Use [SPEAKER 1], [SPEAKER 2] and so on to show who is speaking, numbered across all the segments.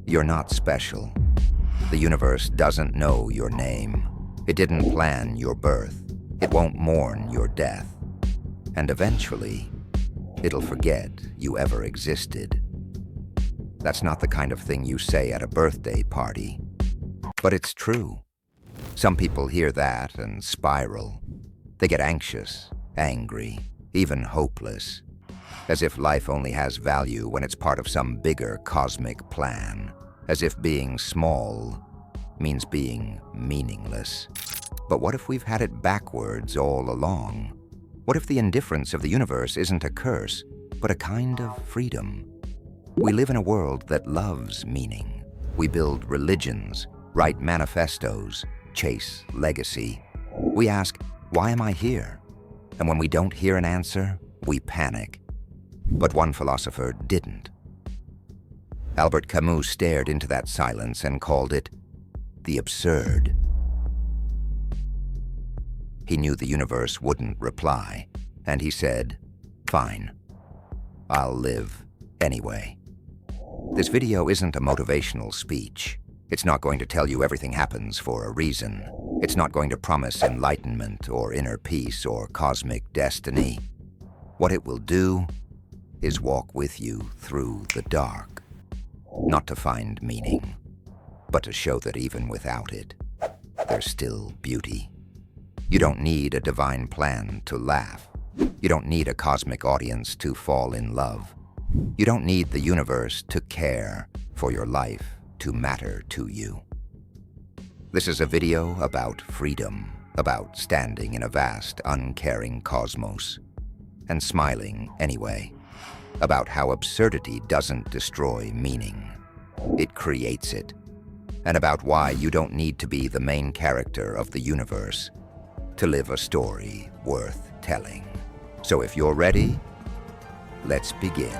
[SPEAKER 1] You're not special. The universe doesn't know your name. It didn't plan your birth. It won't mourn your death. And eventually, it'll forget you ever existed. That's not the kind of thing you say at a birthday party. But it's true. Some people hear that and spiral. They get anxious, angry, even hopeless, as if life only has value when it's part of some bigger cosmic plan, as if being small means being meaningless. But what if we've had it backwards all along? What if the indifference of the universe isn't a curse, but a kind of freedom? We live in a world that loves meaning. We build religions, write manifestos, chase legacy. We ask, why am I here? And when we don't hear an answer, we panic. But one philosopher didn't. Albert Camus stared into that silence and called it the absurd. He knew the universe wouldn't reply, and he said, "Fine, I'll live anyway." This video isn't a motivational speech. It's not going to tell you everything happens for a reason. It's not going to promise enlightenment or inner peace or cosmic destiny. What it will do is walk with you through the dark, not to find meaning, but to show that even without it, there's still beauty. You don't need a divine plan to laugh. You don't need a cosmic audience to fall in love. You don't need the universe to care for your life to matter to you. This is a video about freedom, about standing in a vast, uncaring cosmos, and smiling anyway, about how absurdity doesn't destroy meaning. It creates it, and about why you don't need to be the main character of the universe to live a story worth telling. So if you're ready, let's begin.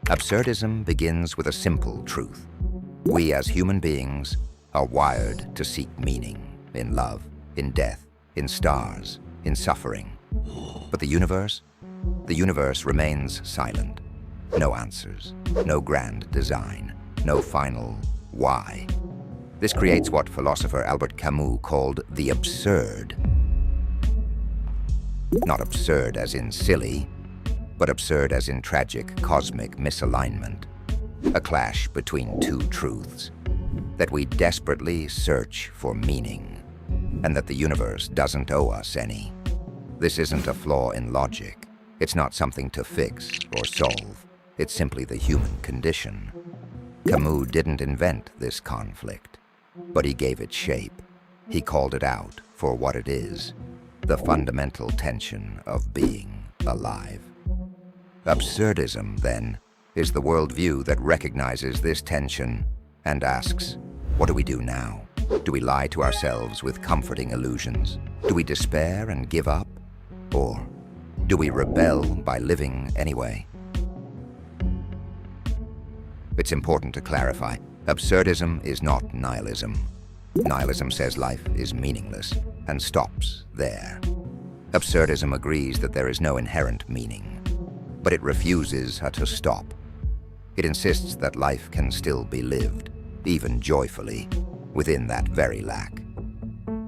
[SPEAKER 1] Absurdism begins with a simple truth. We as human beings are wired to seek meaning in love, in death, in stars, in suffering. But the universe remains silent. No answers, no grand design, no final why. This creates what philosopher Albert Camus called the absurd. Not absurd as in silly, but absurd as in tragic cosmic misalignment. A clash between two truths, that we desperately search for meaning, and that the universe doesn't owe us any. This isn't a flaw in logic. It's not something to fix or solve. It's simply the human condition. Camus didn't invent this conflict, but he gave it shape. He called it out for what it is, the fundamental tension of being alive. Absurdism, then, is the worldview that recognizes this tension and asks, what do we do now? Do we lie to ourselves with comforting illusions? Do we despair and give up? Or do we rebel by living anyway? It's important to clarify, absurdism is not nihilism. Nihilism says life is meaningless and stops there. Absurdism agrees that there is no inherent meaning, but it refuses to stop. It insists that life can still be lived, even joyfully, within that very lack.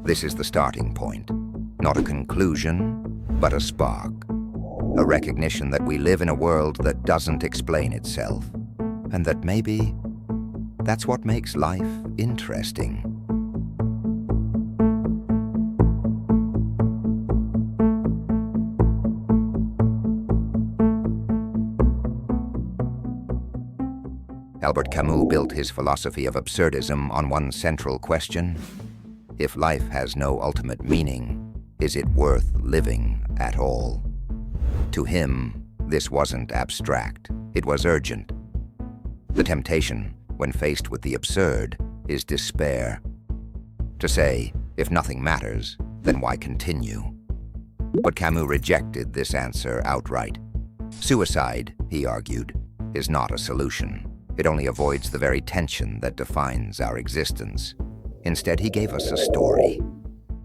[SPEAKER 1] This is the starting point, not a conclusion, but a spark. A recognition that we live in a world that doesn't explain itself, and that maybe that's what makes life interesting. Albert Camus built his philosophy of absurdism on one central question. If life has no ultimate meaning, is it worth living at all? To him, this wasn't abstract, it was urgent. The temptation, when faced with the absurd, is despair. To say, if nothing matters, then why continue? But Camus rejected this answer outright. Suicide, he argued, is not a solution. It only avoids the very tension that defines our existence. Instead, he gave us a story,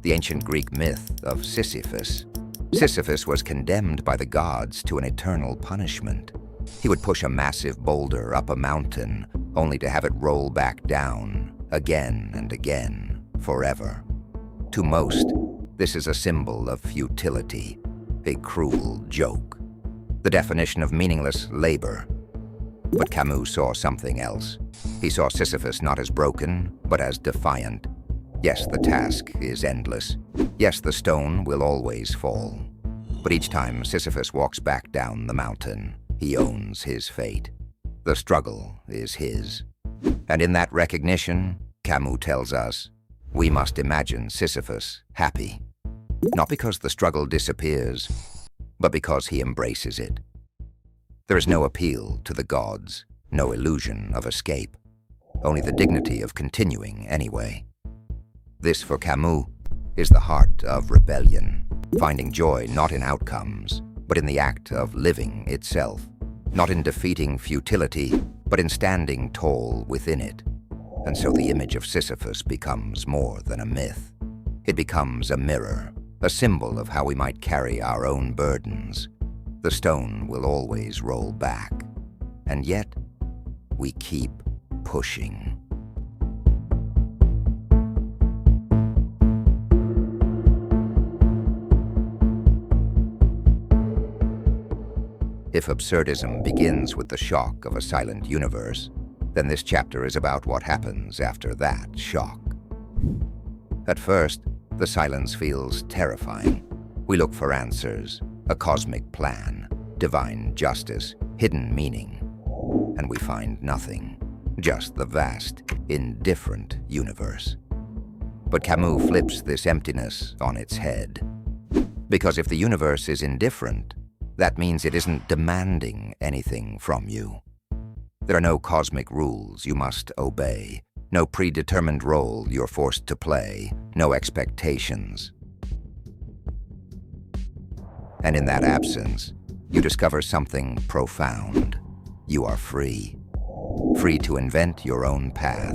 [SPEAKER 1] the ancient Greek myth of Sisyphus. Sisyphus was condemned by the gods to an eternal punishment. He would push a massive boulder up a mountain, only to have it roll back down, again and again, forever. To most, this is a symbol of futility, a cruel joke, the definition of meaningless labor. But Camus saw something else. He saw Sisyphus not as broken, but as defiant. Yes, the task is endless. Yes, the stone will always fall. But each time Sisyphus walks back down the mountain, he owns his fate. The struggle is his. And in that recognition, Camus tells us, we must imagine Sisyphus happy. Not because the struggle disappears, but because he embraces it. There is no appeal to the gods, no illusion of escape, only the dignity of continuing anyway. This, for Camus, is the heart of rebellion, finding joy not in outcomes, but in the act of living itself, not in defeating futility, but in standing tall within it. And so the image of Sisyphus becomes more than a myth. It becomes a mirror, a symbol of how we might carry our own burdens. The stone will always roll back, and yet we keep pushing. If absurdism begins with the shock of a silent universe, then this chapter is about what happens after that shock. At first, the silence feels terrifying. We look for answers, a cosmic plan, divine justice, hidden meaning, and we find nothing, just the vast, indifferent universe. But Camus flips this emptiness on its head. Because if the universe is indifferent, that means it isn't demanding anything from you. There are no cosmic rules you must obey, no predetermined role you're forced to play, no expectations. And in that absence, you discover something profound. You are free. Free to invent your own path.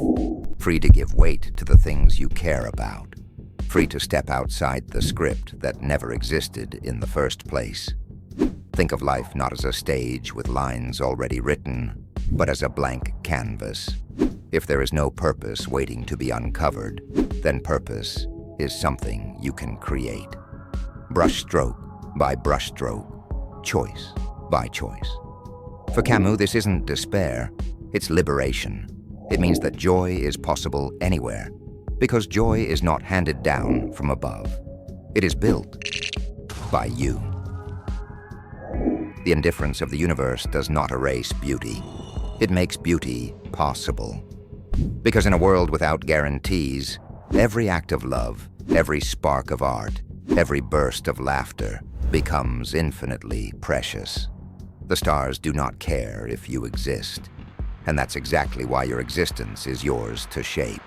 [SPEAKER 1] Free to give weight to the things you care about. Free to step outside the script that never existed in the first place. Think of life not as a stage with lines already written, but as a blank canvas. If there is no purpose waiting to be uncovered, then purpose is something you can create. Brushstroke by brushstroke, choice by choice. For Camus, this isn't despair, it's liberation. It means that joy is possible anywhere, because joy is not handed down from above. It is built by you. The indifference of the universe does not erase beauty. It makes beauty possible. Because in a world without guarantees, every act of love, every spark of art, every burst of laughter becomes infinitely precious. The stars do not care if you exist, and that's exactly why your existence is yours to shape.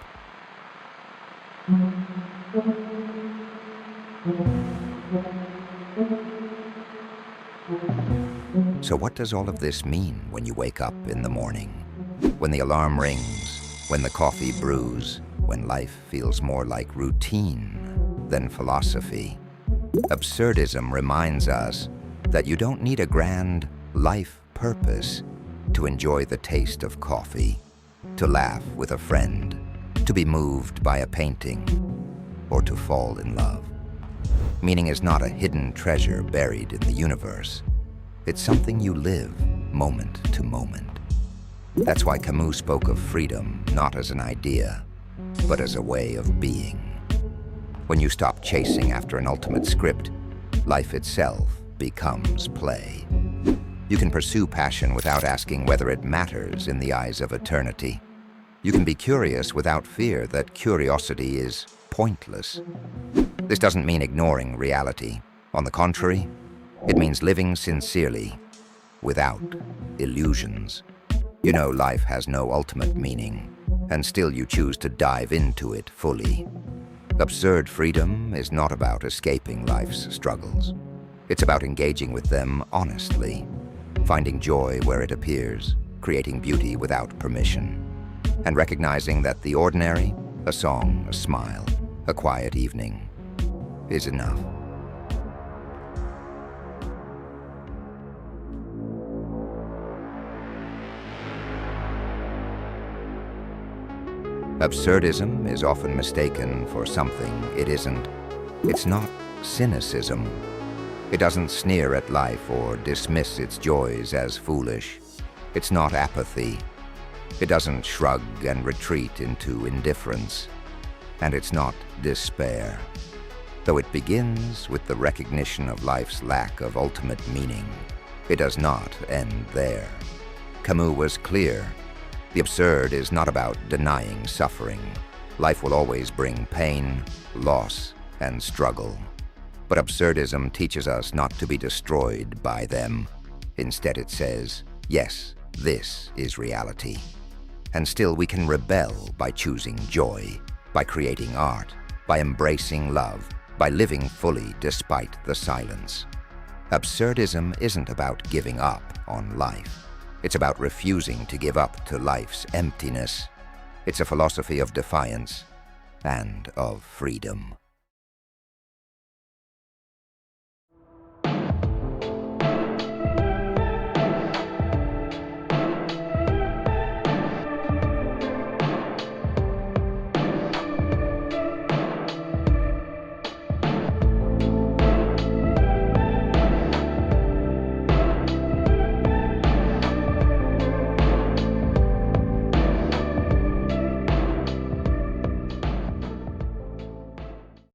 [SPEAKER 1] So what does all of this mean when you wake up in the morning? When the alarm rings, when the coffee brews, when life feels more like routine than philosophy? Absurdism reminds us that you don't need a grand life purpose to enjoy the taste of coffee, to laugh with a friend, to be moved by a painting, or to fall in love. Meaning is not a hidden treasure buried in the universe. It's something you live moment to moment. That's why Camus spoke of freedom not as an idea, but as a way of being. When you stop chasing after an ultimate script, life itself becomes play. You can pursue passion without asking whether it matters in the eyes of eternity. You can be curious without fear that curiosity is pointless. This doesn't mean ignoring reality. On the contrary, it means living sincerely, without illusions. You know life has no ultimate meaning, and still you choose to dive into it fully. Absurd freedom is not about escaping life's struggles. It's about engaging with them honestly, finding joy where it appears, creating beauty without permission, and recognizing that the ordinary, a song, a smile, a quiet evening, is enough. Absurdism is often mistaken for something it isn't. It's not cynicism. It doesn't sneer at life or dismiss its joys as foolish. It's not apathy. It doesn't shrug and retreat into indifference. And it's not despair. Though it begins with the recognition of life's lack of ultimate meaning, it does not end there. Camus was clear. The absurd is not about denying suffering. Life will always bring pain, loss, and struggle. But absurdism teaches us not to be destroyed by them. Instead it says, yes, this is reality. And still we can rebel by choosing joy, by creating art, by embracing love, by living fully despite the silence. Absurdism isn't about giving up on life. It's about refusing to give up to life's emptiness. It's a philosophy of defiance and of freedom.